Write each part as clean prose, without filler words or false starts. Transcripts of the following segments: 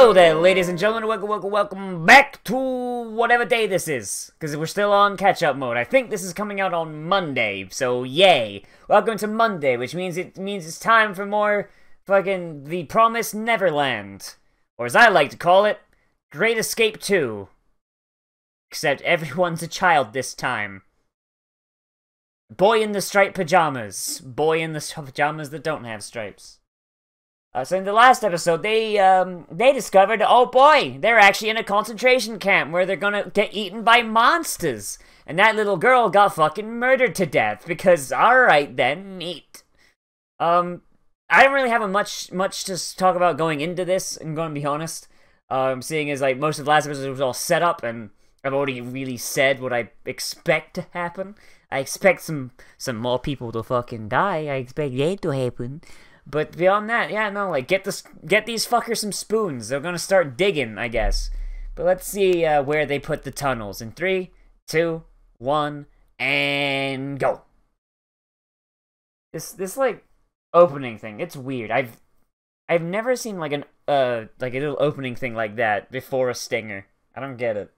Hello there, ladies and gentlemen. Welcome back to whatever day this is. Because we're still on catch-up mode. I think this is coming out on Monday, so yay. Welcome to Monday, which means it's time for more fucking The Promised Neverland. Or as I like to call it, Great Escape 2. Except everyone's a child this time. Boy in the striped pajamas. Boy in the pajamas that don't have stripes. So in the last episode, they discovered, oh boy, they're actually in a concentration camp where they're gonna get eaten by monsters. And that little girl got fucking murdered to death, because, alright then, neat. I don't really have much to talk about going into this, I'm gonna be honest. Seeing as, like, most of the last episode was all set up, and I've already really said what I expect to happen. I expect some more people to fucking die, I expect that to happen. But beyond that, yeah, no, like, get these fuckers some spoons. They're gonna start digging, I guess. But let's see where they put the tunnels. In 3, 2, 1, and go. This like opening thing, it's weird. I've never seen like a little opening thing like that before a stinger. I don't get it.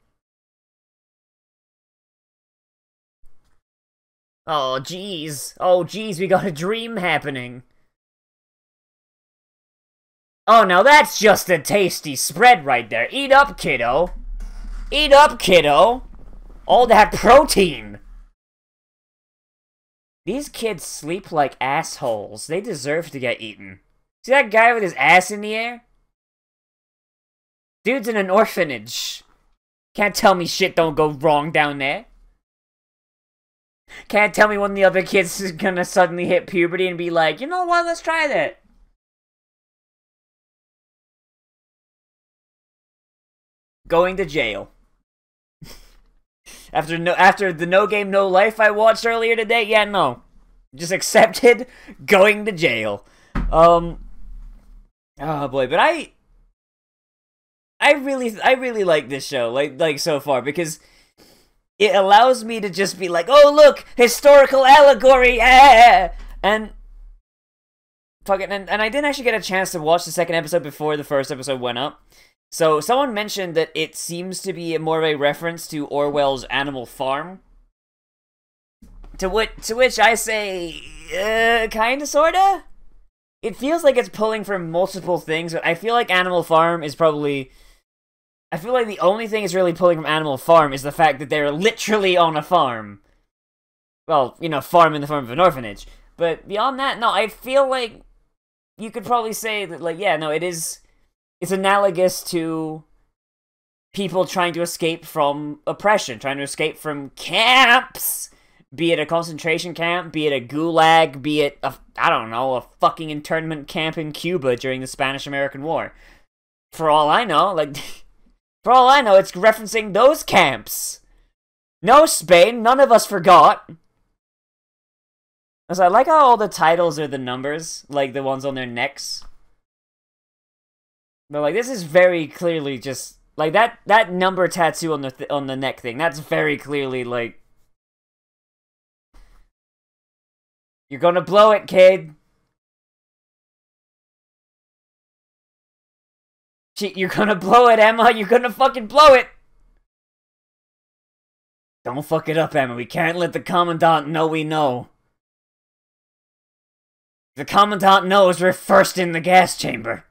Oh jeez, we got a dream happening. Oh, now that's just a tasty spread right there. Eat up, kiddo. Eat up, kiddo. All that protein. These kids sleep like assholes. They deserve to get eaten. See that guy with his ass in the air? Dude's in an orphanage. Can't tell me shit don't go wrong down there. Can't tell me one of the other kids is gonna suddenly hit puberty and be like, you know what, let's try that. Going to jail. After the No Game No Life I watched earlier today, yeah, no. Just accepted going to jail. Oh boy, but I really like this show, like so far, because it allows me to just be like, oh look, historical allegory, and fucking and I didn't actually get a chance to watch the second episode before the first episode went up. So, someone mentioned that it seems to be more of a reference to Orwell's Animal Farm. To which I say, kinda, sorta? It feels like it's pulling from multiple things, but I feel like Animal Farm is probably... I feel like the only thing it's really pulling from Animal Farm is the fact that they're literally on a farm. Well, you know, farm in the form of an orphanage. But beyond that, no, I feel like you could probably say that, like, yeah, no, it's analogous to people trying to escape from oppression, trying to escape from camps, be it a concentration camp, be it a gulag, be it, I don't know, a fucking internment camp in Cuba during the Spanish-American War. For all I know, for all I know, it's referencing those camps. No, Spain, none of us forgot. So I like how all the titles are the numbers, like the ones on their necks. But, like, this is very clearly just, like, that number tattoo on the neck thing, that's very clearly, like, you're gonna blow it, kid. You're gonna blow it, Emma. You're gonna fucking blow it. Don't fuck it up, Emma. We can't let the Commandant know we know. The Commandant knows we're first in the gas chamber.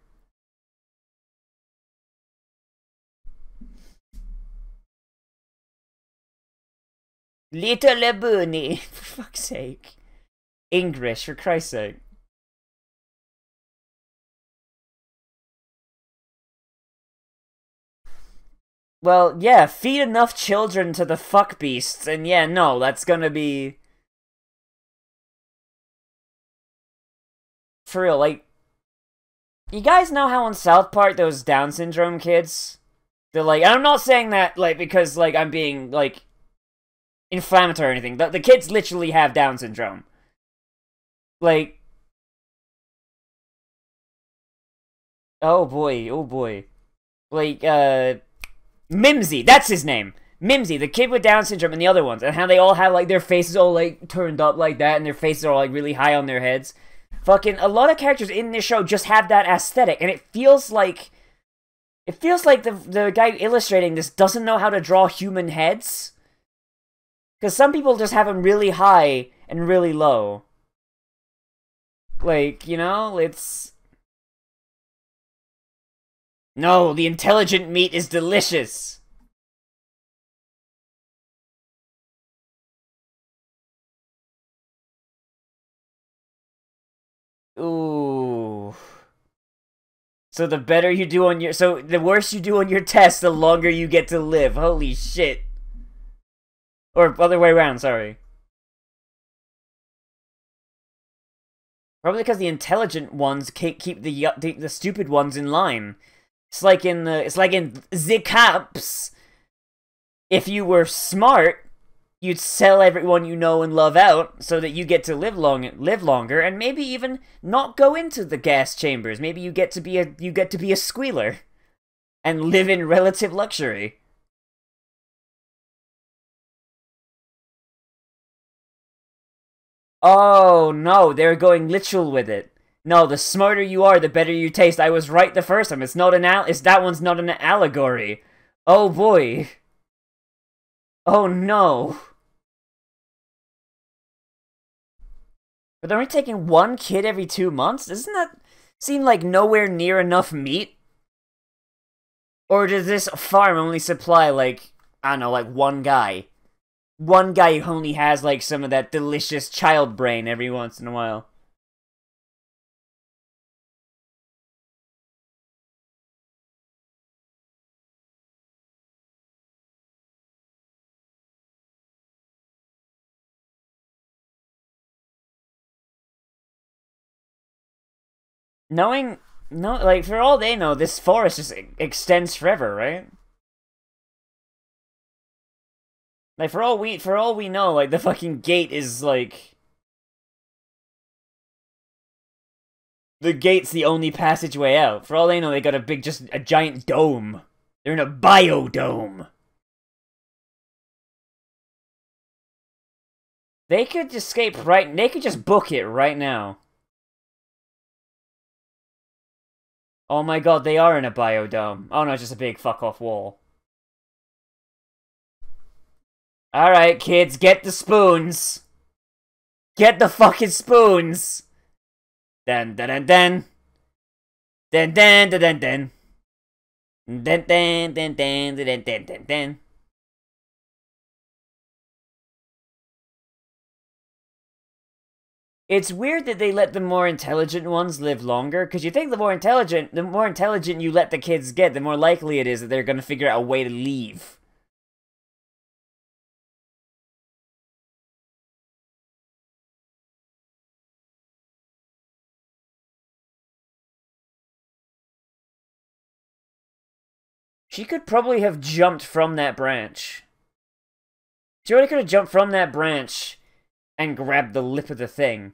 Little Labuni, for fuck's sake. English, for Christ's sake. Well, yeah, feed enough children to the fuck beasts, and yeah, no, that's gonna be... For real, like... You guys know how on South Park those Down syndrome kids? They're like, I'm not saying that, like, because, like, I'm being, like... inflammatory or anything. The kids literally have Down syndrome. Like... Oh boy. Like, Mimsy, that's his name. Mimsy, the kid with Down syndrome, and the other ones. And how they all have, like, their faces all, like, turned up like that, and their faces are all, like, really high on their heads. Fucking, a lot of characters in this show just have that aesthetic, and it feels like It feels like the guy illustrating this doesn't know how to draw human heads. Because some people just have them really high and really low. Like, you know, it's... No, the intelligent meat is delicious! Ooh... So the better you do on your... So the worse you do on your test, the longer you get to live. Holy shit. Or other way around, sorry. Probably because the intelligent ones keep the stupid ones in line. It's like in the Cops. If you were smart, you'd sell everyone you know and love out so that you get to live longer, and maybe even not go into the gas chambers. Maybe you get to be a squealer and live in relative luxury. Oh no, they're going literal with it. No, the smarter you are, the better you taste. I was right the first time. That one's not an allegory. Oh boy. Oh no. But they're only taking one kid every 2 months? Doesn't that seem like nowhere near enough meat? Or does this farm only supply, like, I don't know, like one guy? One guy who only has, like, some of that delicious child brain every once in a while. Knowing, no, like, for all they know, this forest just extends forever, right? Like, for all we know, like, the fucking gate is, like... The gate's the only passageway out. For all they know, they got just a giant dome. They're in a biodome. They could they could just book it right now. Oh my god, they are in a biodome. Oh no, it's just a big fuck-off wall. Alright, kids, get the spoons. Get the fucking spoons. Dun dun dun dun. Dun dun dun dun dun. Dun dun dun dun dun dun dun dun. It's weird that they let the more intelligent ones live longer, because you think the more intelligent you let the kids get, the more likely it is that they're going to figure out a way to leave. She could probably have jumped from that branch. She already could have jumped from that branch and grabbed the lip of the thing.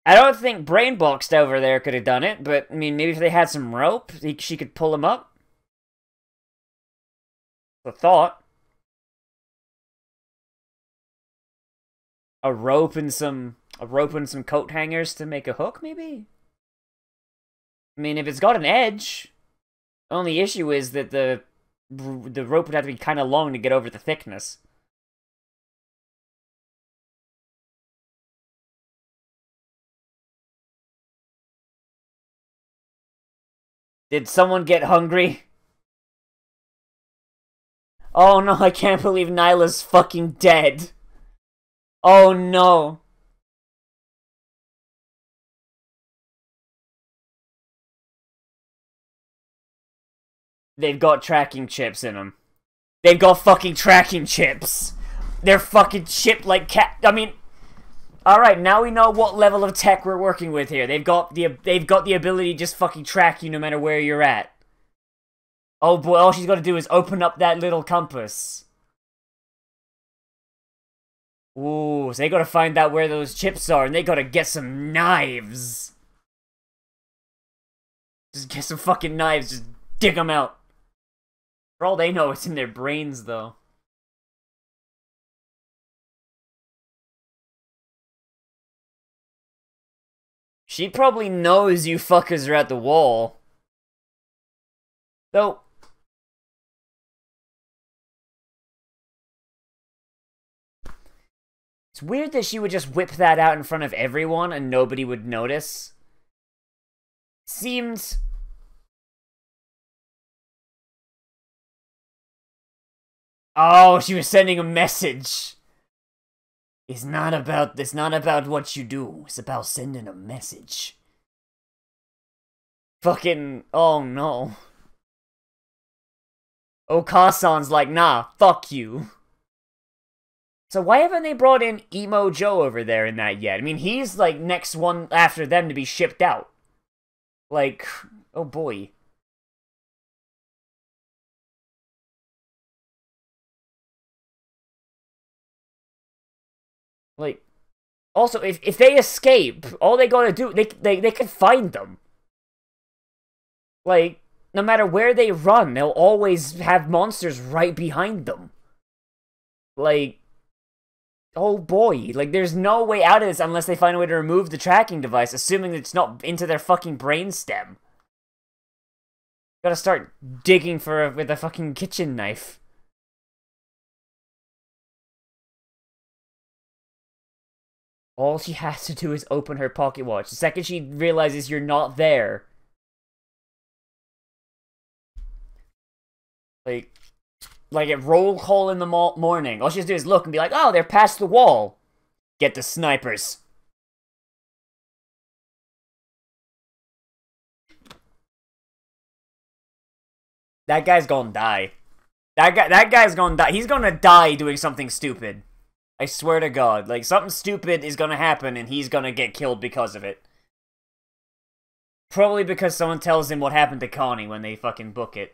I don't think Brainboxed over there could have done it, but, I mean, maybe if they had some rope, she could pull him up. The thought. A rope and some coat hangers to make a hook, maybe? I mean, if it's got an edge, the only issue is that the rope would have to be kind of long to get over the thickness. Did someone get hungry? Oh no, I can't believe Nyla's fucking dead. Oh no. They've got tracking chips in them. They've got fucking tracking chips. They're fucking chipped like cat. I mean, all right, now we know what level of tech we're working with here. They've got the ability to just fucking track you no matter where you're at. Oh boy, all she's got to do is open up that little compass. Ooh, so they gotta find out where those chips are, and they gotta get some knives. Just get some fucking knives, just dig them out. For all they know, it's in their brains, though. She probably knows you fuckers are at the wall. So, it's weird that she would just whip that out in front of everyone and nobody would notice. Seems... Oh, she was sending a message. It's not about what you do. It's about sending a message. Fucking... Oh, no. Okasan's like, nah, fuck you. So why haven't they brought in Emo Joe over there in that yet? I mean, he's, like, next one after them to be shipped out. Like, oh boy. Like, also, if they escape, all they gotta do, they can find them. Like, no matter where they run, they'll always have monsters right behind them. Like, oh boy. Like, there's no way out of this unless they find a way to remove the tracking device, assuming it's not into their fucking brainstem. Gotta start digging with a fucking kitchen knife. All she has to do is open her pocket watch. The second she realizes you're not there. Like at roll call in the morning. All she has to do is look and be like, oh, they're past the wall. Get the snipers. That guy's gonna die. That guy's gonna die. He's gonna die doing something stupid. I swear to God. Like, something stupid is gonna happen and he's gonna get killed because of it. Probably because someone tells him what happened to Connie when they fucking book it.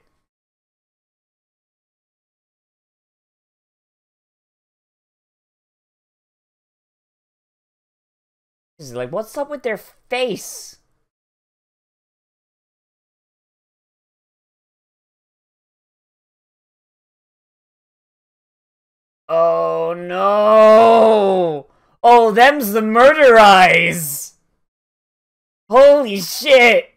He's like, what's up with their face? Oh no! Oh, them's the murder eyes! Holy shit!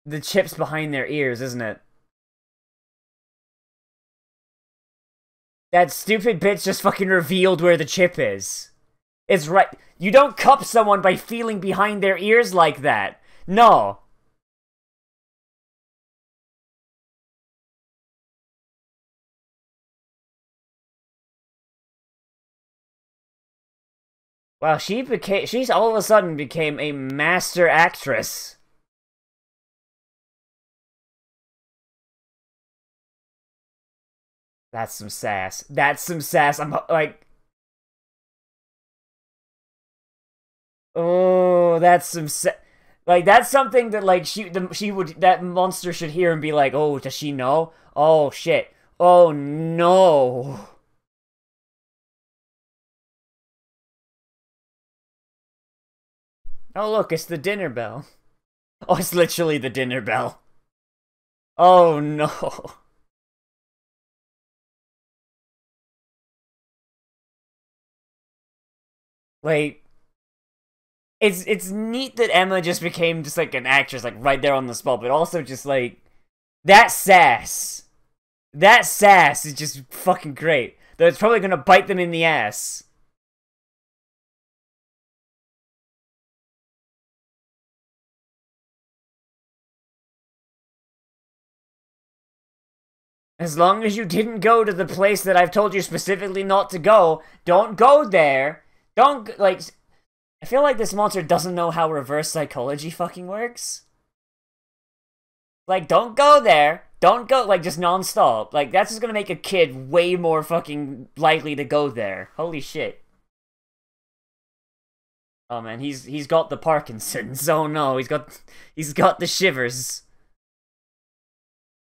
The chip's behind their ears, isn't it? That stupid bitch just fucking revealed where the chip is. It's right. You don't cup someone by feeling behind their ears like that. No. Wow, she's all of a sudden became a master actress. That's some sass. That's some sass. I'm like... Oh, that's some like, that's something that, like, that monster should hear and be like, oh, does she know? Oh, shit. Oh, no. Oh, look, it's the dinner bell. Oh, it's literally the dinner bell. Oh, no. Like, it's neat that Emma just became just, like, an actress, like, right there on the spot, but also just, like, that sass. That sass is just fucking great. Though it's probably gonna bite them in the ass. As long as you didn't go to the place that I've told you specifically not to go, don't go there. Don't, like... I feel like this monster doesn't know how reverse psychology fucking works. Like, don't go there. Don't go, like, just non-stop. Like, that's just gonna make a kid way more fucking likely to go there. Holy shit. Oh man, he's got the Parkinson's. Oh no, he's got the shivers.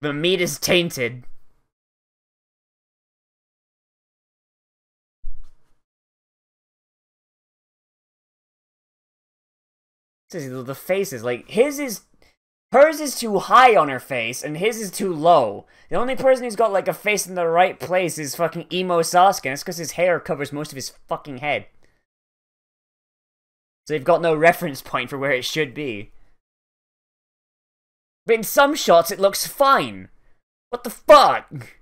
The meat is tainted. The faces, like, hers is too high on her face, and his is too low. The only person who's got, like, a face in the right place is fucking Emo Sasuke, and it's because his hair covers most of his fucking head. So they've got no reference point for where it should be. But in some shots, it looks fine. What the fuck?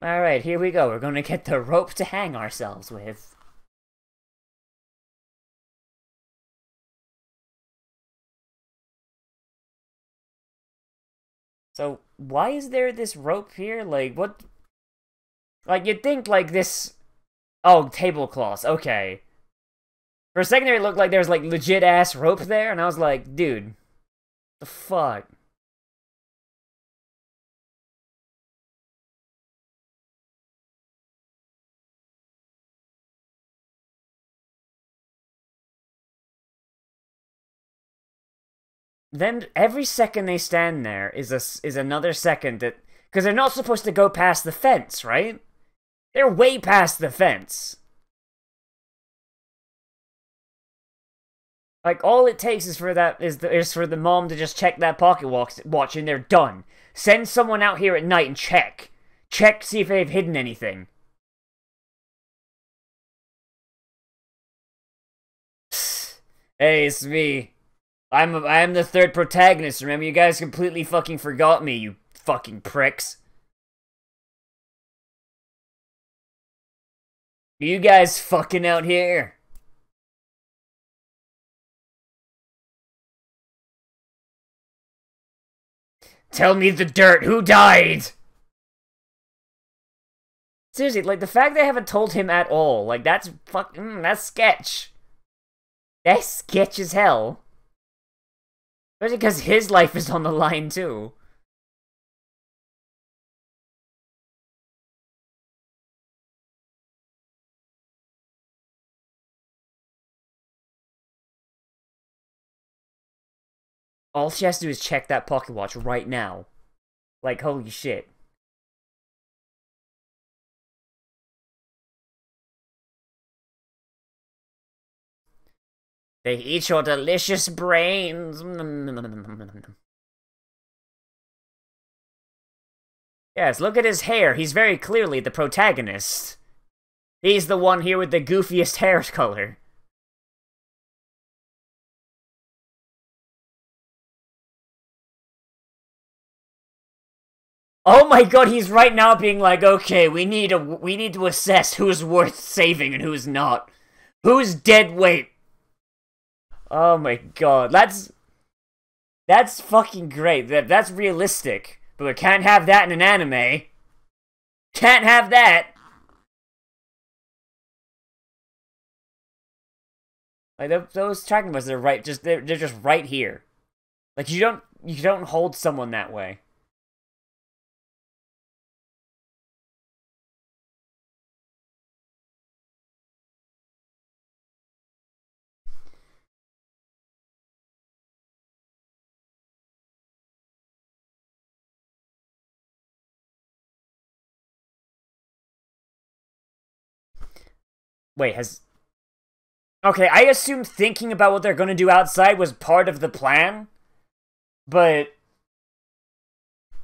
Alright, here we go. We're gonna get the rope to hang ourselves with. So, why is there this rope here? Like, what? Like, you'd think, like, this... Oh, tablecloths. Okay. For a second there, it looked like there was, like, legit-ass rope there, and I was like, dude, the fuck? Then, every second they stand there is another second that... Because they're not supposed to go past the fence, right? They're way past the fence. Like, all it takes is for the mom to just check that pocket watch and they're done. Send someone out here at night and check. Check, see if they've hidden anything. Hey, it's me. I am the third protagonist, remember? You guys completely fucking forgot me, you fucking pricks. Are you guys fucking out here? Tell me the dirt, who died? Seriously, like, the fact they haven't told him at all, like, that's that's sketch. That's sketch as hell. Especially because his life is on the line, too. All she has to do is check that pocket watch right now. Like, holy shit. They eat your delicious brains. Yes, look at his hair. He's very clearly the protagonist. He's the one here with the goofiest hair color. Oh my god, he's right now being like, okay, we need to assess who's worth saving and who's not. Who's dead weight? Oh my god, that's fucking great. That's realistic. But we can't have that in an anime. Can't have that. Like those tracking buttons are right. They're just right here. Like you don't hold someone that way. Wait, okay, I assumed thinking about what they're gonna do outside was part of the plan, but...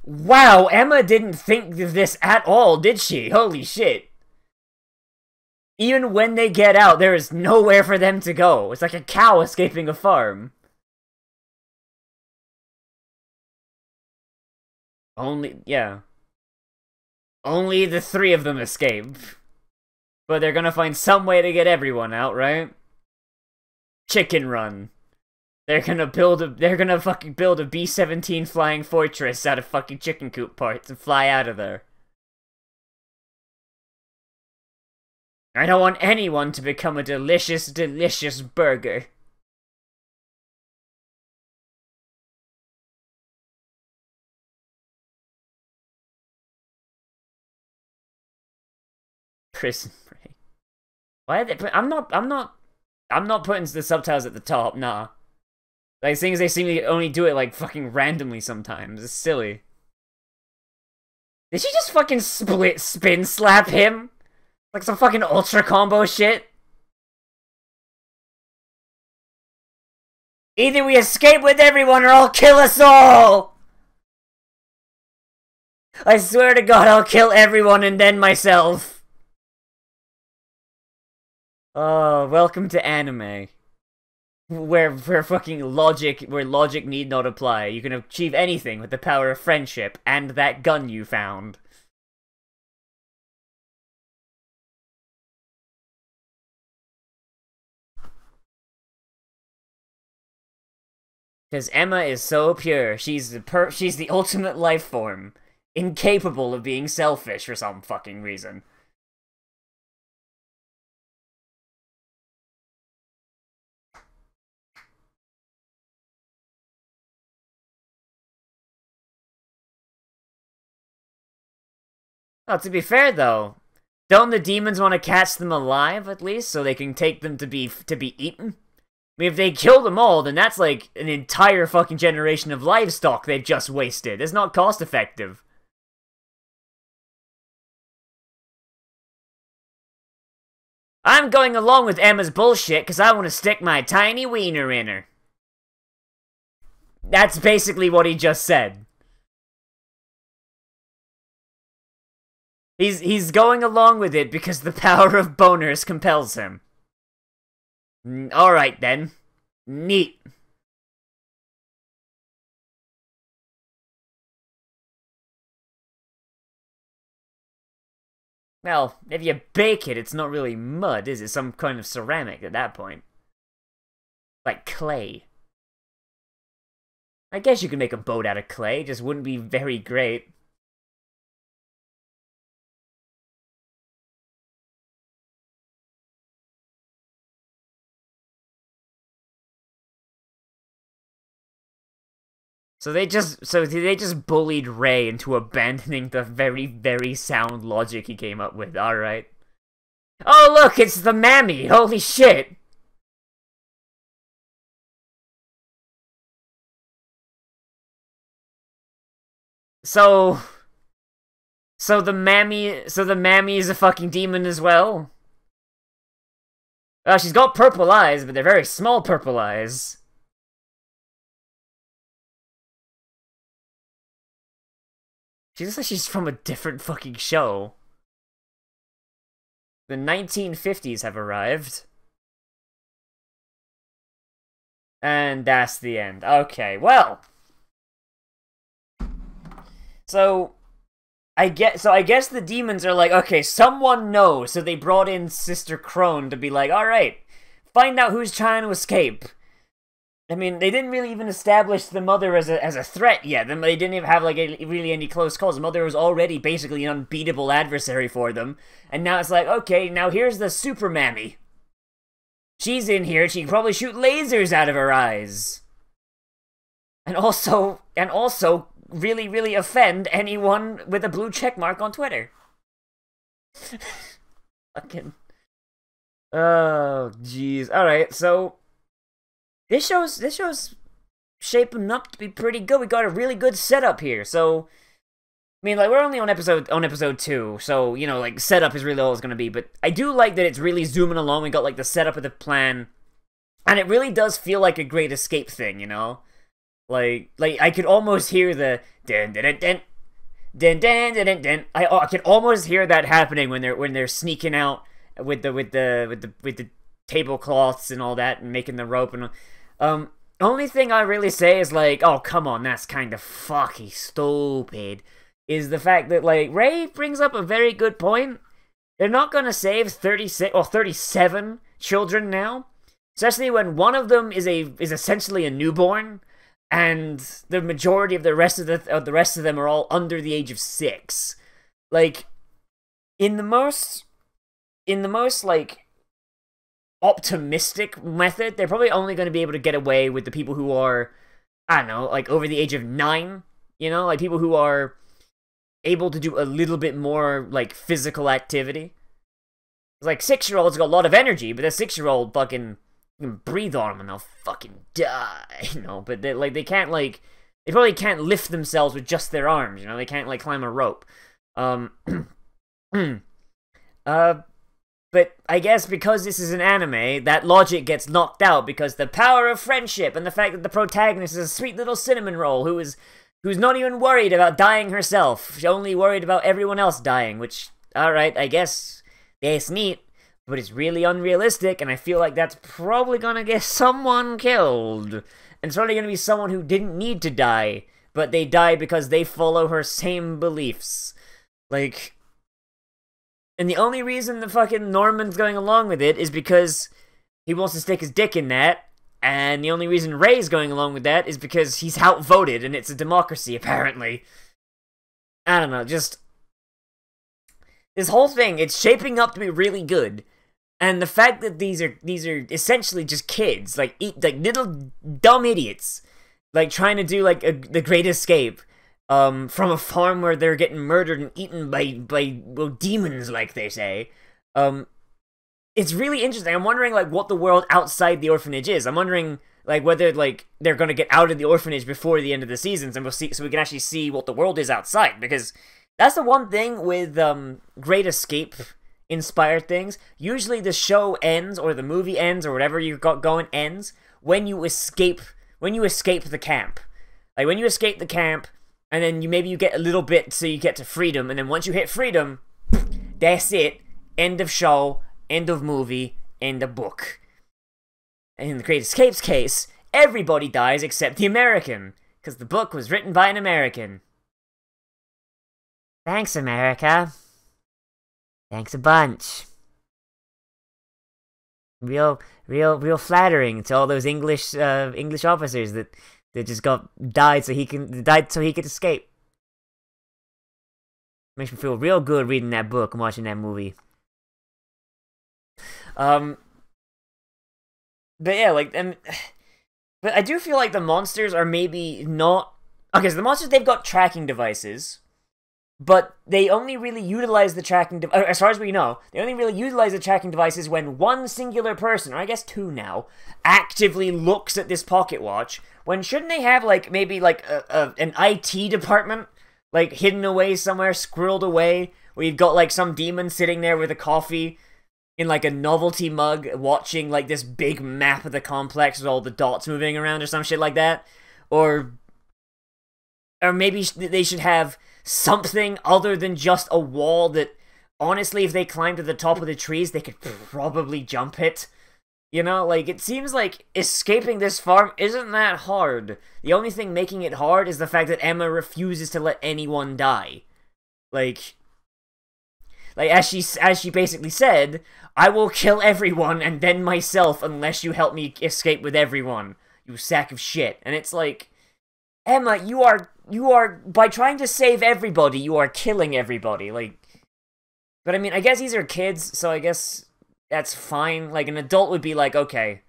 Wow, Emma didn't think of this at all, did she? Holy shit. Even when they get out, there is nowhere for them to go. It's like a cow escaping a farm. Yeah. Only the three of them escape. But they're gonna find some way to get everyone out, right? Chicken Run. They're gonna fucking build a B-17 flying fortress out of fucking chicken coop parts and fly out of there. I don't want anyone to become a delicious, delicious burger. Prison break. Why are they I'm not putting the subtitles at the top, nah. Like, things they seem to only do it, like, fucking randomly sometimes. It's silly. Did she just fucking spin slap him? Like some fucking ultra combo shit? Either we escape with everyone or I'll kill us all! I swear to God, I'll kill everyone and then myself. Oh, welcome to anime. Where logic need not apply. You can achieve anything with the power of friendship and that gun you found. Because Emma is so pure. She's the ultimate life form. Incapable of being selfish for some fucking reason. Oh, to be fair though, don't the demons want to catch them alive at least so they can take them to be eaten? I mean, if they kill them all, then that's like an entire fucking generation of livestock they've just wasted. It's not cost effective. I'm going along with Emma's bullshit because I want to stick my tiny wiener in her. That's basically what he just said. He's going along with it because the power of boners compels him. Alright then. Neat. Well, if you bake it, it's not really mud, is it? Some kind of ceramic at that point. Like clay. I guess you could make a boat out of clay, just wouldn't be very great. So they just bullied Ray into abandoning the very, very sound logic he came up with, alright. Oh look, it's the mammy! Holy shit! So the mammy is a fucking demon as well? She's got purple eyes, but they're very small purple eyes. She looks like she's from a different fucking show. The 1950s have arrived. And that's the end. Okay, well. So I guess the demons are like, okay, someone knows, so they brought in Sister Crone to be like, alright, find out who's trying to escape. I mean, they didn't really even establish the mother as a threat yet. They didn't even have, like, really any close calls. The mother was already basically an unbeatable adversary for them. And now it's like, okay, now here's the super mammy. She's in here, she can probably shoot lasers out of her eyes. And also really, really offend anyone with a blue check mark on Twitter. Fucking... Oh, jeez. Alright, so... This show's shaping up to be pretty good. We got a really good setup here. So, I mean, like, we're only on episode 2, so, you know, like, setup is really all it's gonna be. But I do like that it's really zooming along. We got, like, the setup of the plan. And it really does feel like a Great Escape thing, you know? Like I could almost hear the dun dun dun dun dun dun dun dun. I could almost hear that happening when they're sneaking out with the tablecloths and all that and making the rope and only thing I really say is like, oh come on, that's kind of fucking stupid, is the fact that like Ray brings up a very good point. They're not gonna save 36 or 37 children now, especially when one of them is essentially a newborn. And the majority of the rest of them are all under the age of 6. Like, in the most like optimistic method, they're probably only going to be able to get away with the people who are, I don't know, like over the age of 9. You know, like people who are able to do a little bit more like physical activity. Like 6-year-olds got a lot of energy, but a 6-year-old fucking. You can breathe on them and they'll fucking die, you know, but they can't, like, they probably can't lift themselves with just their arms, you know, they can't, like, climb a rope. But I guess because this is an anime, that logic gets knocked out because the power of friendship and the fact that the protagonist is a sweet little cinnamon roll who's not even worried about dying herself, she's only worried about everyone else dying, which, alright, I guess, it's neat. but it's really unrealistic, and I feel like that's probably gonna get someone killed. And it's probably gonna be someone who didn't need to die, but they die because they follow her same beliefs. Like, and the only reason the fucking Norman's going along with it is because he wants to stick his dick in that, and the only reason Ray's going along with that is because he's outvoted, and it's a democracy, apparently. I don't know, just... this whole thing, it's shaping up to be really good. And the fact that these are essentially just kids, like little dumb idiots, like trying to do like the Great Escape, from a farm where they're getting murdered and eaten by well, demons, like they say. It's really interesting. I'm wondering like what the world outside the orphanage is. I'm wondering like whether like they're gonna get out of the orphanage before the end of the seasons, and we'll see, so we can actually see what the world is outside, because that's the one thing with Great Escape inspired things. Usually the show ends, or the movie ends, or whatever you got going ends when you escape the camp. Like when you escape the camp, and then maybe you get a little bit so you get to freedom, and then once you hit freedom, that's it. End of show, end of movie, end of book. And in the Great Escape's case, everybody dies except the American, because the book was written by an American. Thanks, America. Thanks a bunch. Real flattering to all those English officers that just died so he could escape. Makes me feel real good reading that book and watching that movie. But yeah, like, but I do feel like the monsters are maybe not... Okay, so the monsters, they've got tracking devices, but they only really utilize the tracking as far as we know, they only really utilize the tracking devices when one singular person, or I guess two now, actively looks at this pocket watch. When shouldn't they have, like, maybe, like, an IT department, like, hidden away somewhere, squirreled away, where you've got, like, some demon sitting there with a coffee in, like, a novelty mug, watching, like, this big map of the complex with all the dots moving around or some shit like that? Or maybe they should have something other than just a wall that, honestly, if they climbed to the top of the trees, they could probably jump it. You know, like, it seems like escaping this farm isn't that hard. The only thing making it hard is the fact that Emma refuses to let anyone die. Like as she basically said, I will kill everyone and then myself unless you help me escape with everyone, you sack of shit. And it's like, Emma, you are, by trying to save everybody, you are killing everybody, like... But I mean, I guess these are kids, so I guess that's fine. Like, an adult would be like, okay.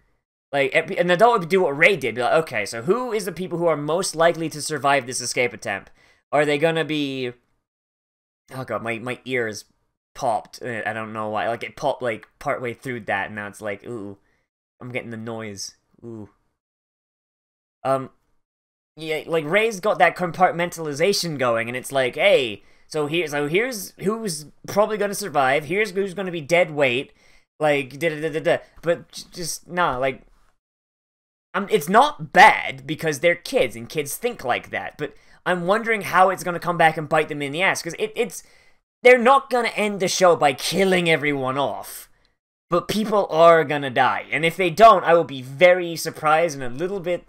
Like, an adult would do what Ray did, be like, okay, so who is the people who are most likely to survive this escape attempt? Are they gonna be... Oh god, my ears popped. I don't know why. Like, it popped, like, partway through that, and now it's like, ooh. I'm getting the noise. Ooh. Yeah, like, Ray's got that compartmentalization going, and it's like, hey, so here's who's probably gonna survive, here's who's gonna be dead weight, like, da-da-da-da-da, but just, nah, like, it's not bad, because they're kids, and kids think like that, but I'm wondering how it's gonna come back and bite them in the ass, because they're not gonna end the show by killing everyone off. But people are gonna die, and if they don't, I will be very surprised and a little bit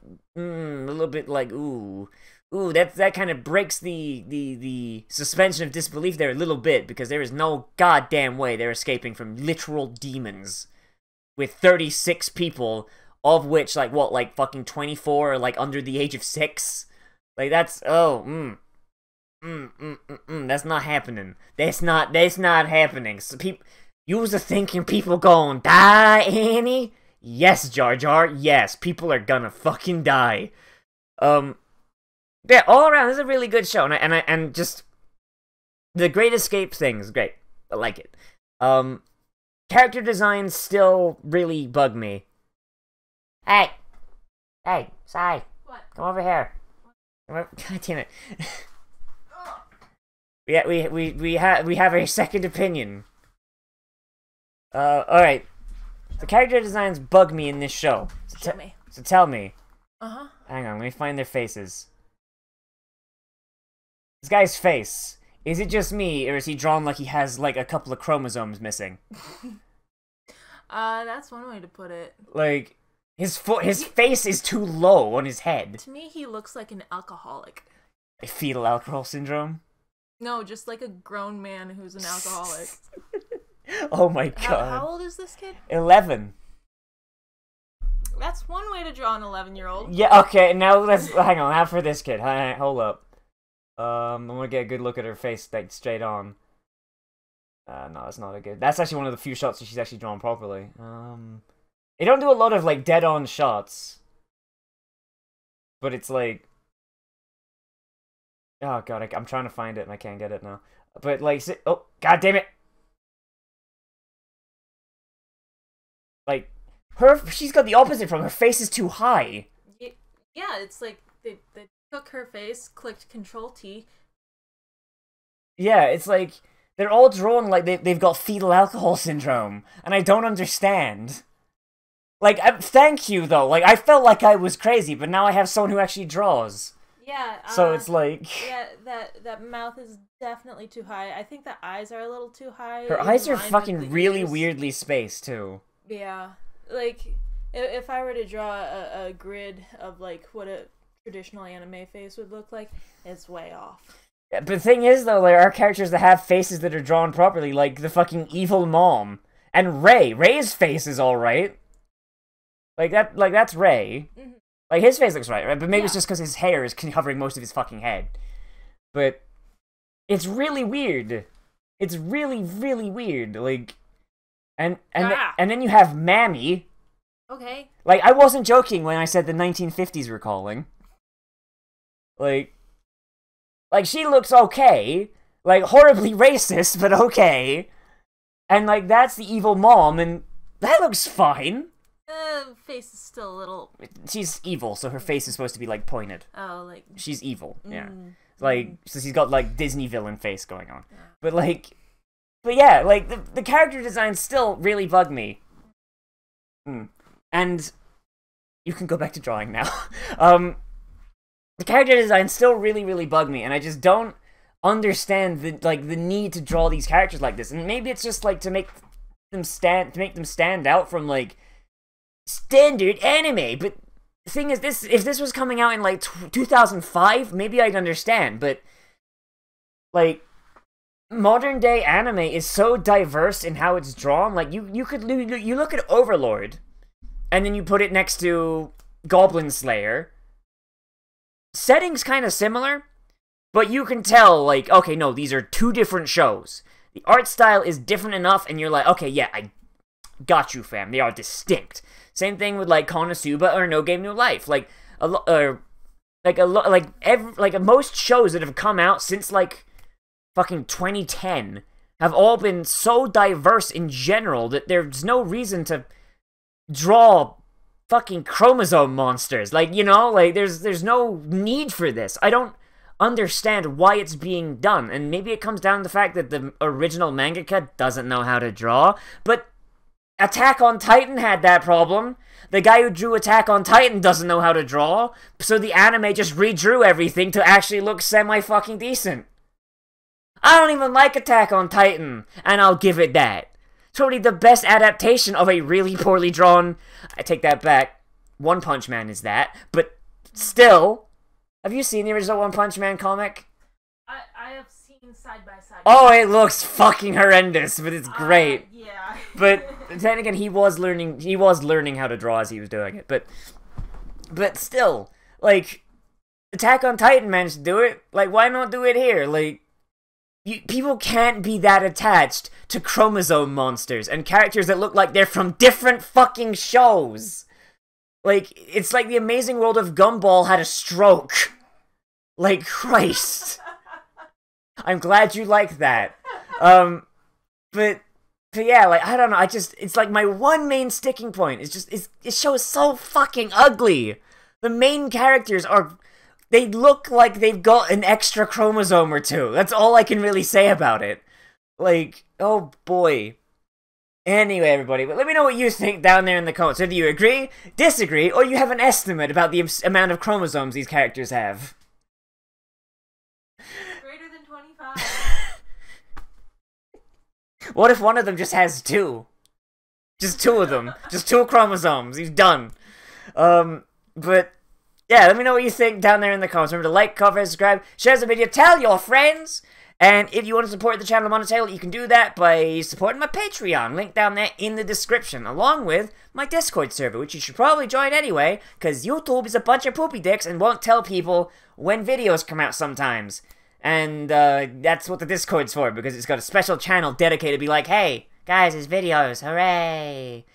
like, ooh, that kind of breaks the suspension of disbelief there a little bit, because there is no goddamn way they're escaping from literal demons with 36 people, of which, like, what, like, fucking 24 are, like, under the age of 6? Like, that's, that's not happening. That's not happening. So you was thinking people gon' die, Annie? Yes, Jar Jar, yes, people are gonna fucking die. Yeah, all around, this is a really good show, and just, the Great Escape thing is great. I like it. Character designs still really bug me. Hey, Sai. What? Come over here. God damn it. we have a second opinion. Alright. The character designs bug me in this show. So tell me. Uh-huh. Hang on, let me find their faces. This guy's face. Is it just me, or is he drawn like he has, like, a couple of chromosomes missing? That's one way to put it. Like, his face is too low on his head. To me, he looks like an alcoholic. Fetal alcohol syndrome? No, just like a grown man who's an alcoholic. Oh my god. How old is this kid? 11. That's one way to draw an 11-year-old. Yeah, okay, now let's... hang on, now for this kid. Hold up. I'm gonna get a good look at her face, like, straight on. No, that's not a good... That's actually one of the few shots that she's actually drawn properly. They don't do a lot of, like, dead-on shots. But it's like... Oh god, I'm trying to find it and I can't get it now. But, like... Oh, god damn it! Like... She's got the opposite from her. Face is too high. Yeah, it's like they took her face, clicked Control-T. Yeah, it's like they're all drawn like they've got fetal alcohol syndrome, and I don't understand. Like, thank you though. Like, I felt like I was crazy, but now I have someone who actually draws. Yeah. So it's like... Yeah, that mouth is definitely too high. I think the eyes are a little too high. Her eyes are fucking really weirdly spaced too. Yeah. Like, if I were to draw a grid of, like, what a traditional anime face would look like, it's way off. Yeah, but the thing is, though, there are characters that have faces that are drawn properly, like the fucking evil mom. And Ray. Ray's face is alright. That's Ray. Mm-hmm. Like, his face looks right? But maybe it's just because his hair is covering most of his fucking head. But it's really weird. It's really, really weird. Like... And then you have Mammy. Okay. Like, I wasn't joking when I said the 1950s were calling. Like, she looks okay. Like, horribly racist, but okay. And, like, that's the evil mom, and that looks fine. Face is still a little... She's evil, so her face is supposed to be, like, pointed. Oh, like... She's evil, yeah. Like, so she's got, like, Disney villain face going on. Yeah. But, like... But yeah, like, the character design still really bug me. And you can go back to drawing now. The character design still really, really bug me, and I just don't understand the need to draw these characters like this. And maybe it's just, like, to make them stand out from, like, standard anime. But the thing is, if this was coming out in, like, 2005, maybe I'd understand, but, like... Modern day anime is so diverse in how it's drawn. Like, you look at Overlord, and then you put it next to Goblin Slayer. Setting's kind of similar, but you can tell, like, okay, no, these are two different shows. The art style is different enough, and you're like, okay, yeah, I got you, fam. They are distinct. Same thing with, like, Konosuba or No Game No Life. Like, most shows that have come out since, like, fucking 2010 have all been so diverse in general that there's no reason to draw fucking chromosome monsters. Like, you know, like, there's no need for this. I don't understand why it's being done, and maybe it comes down to the fact that the original mangaka doesn't know how to draw, but Attack on Titan had that problem. The guy who drew Attack on Titan doesn't know how to draw, so the anime just redrew everything to actually look semi-fucking decent. I don't even like Attack on Titan, and I'll give it that. It's probably the best adaptation of a really poorly drawn... I take that back. One Punch Man is that, but still... Have you seen the original One Punch Man comic? I have seen side by side. Oh, it looks fucking horrendous, but it's great. Yeah. But then again, he was learning how to draw as he was doing it, but still, like, Attack on Titan managed to do it. Like, why not do it here? Like, people can't be that attached to chromosome monsters and characters that look like they're from different fucking shows. Like, it's like the Amazing World of Gumball had a stroke. Like, Christ. I'm glad you like that. But yeah, like, I don't know, it's like my one main sticking point. This show is so fucking ugly. The main characters they look like they've got an extra chromosome or two. That's all I can really say about it. Like, oh boy. Anyway, everybody, but let me know what you think down there in the comments. Whether you agree, disagree, or you have an estimate about the amount of chromosomes these characters have. Greater than 25. What if one of them just has 2? Just 2 of them. Just 2 chromosomes. He's done. But yeah, let me know what you think down there in the comments. Remember to like, comment, subscribe, share the video, tell your friends. And if you want to support the channel monetarily, you can do that by supporting my Patreon. Link down there in the description, along with my Discord server, which you should probably join anyway, because YouTube is a bunch of poopy dicks and won't tell people when videos come out sometimes. And that's what the Discord's for, because it's got a special channel dedicated to be like, hey, guys, there's videos, hooray!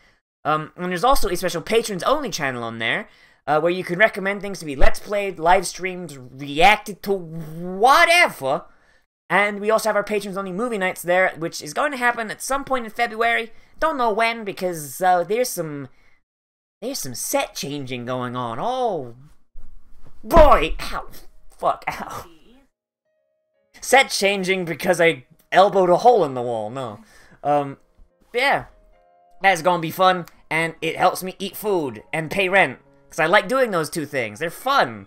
And there's also a special patrons-only channel on there, where you can recommend things to be Let's Played, live streamed, reacted to, whatever. And we also have our patrons-only movie nights there, which is going to happen at some point in February. Don't know when, because there's some set changing going on. Oh, boy! Ow. Fuck, ow. Set changing because I elbowed a hole in the wall, no. Yeah. That's gonna be fun, and it helps me eat food and pay rent. Because I like doing those 2 things. They're fun.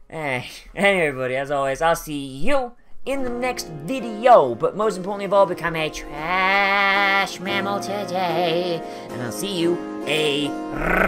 Anyway, everybody, as always, I'll see you in the next video, but most importantly of all, become a trash mammal today, and I'll see you around.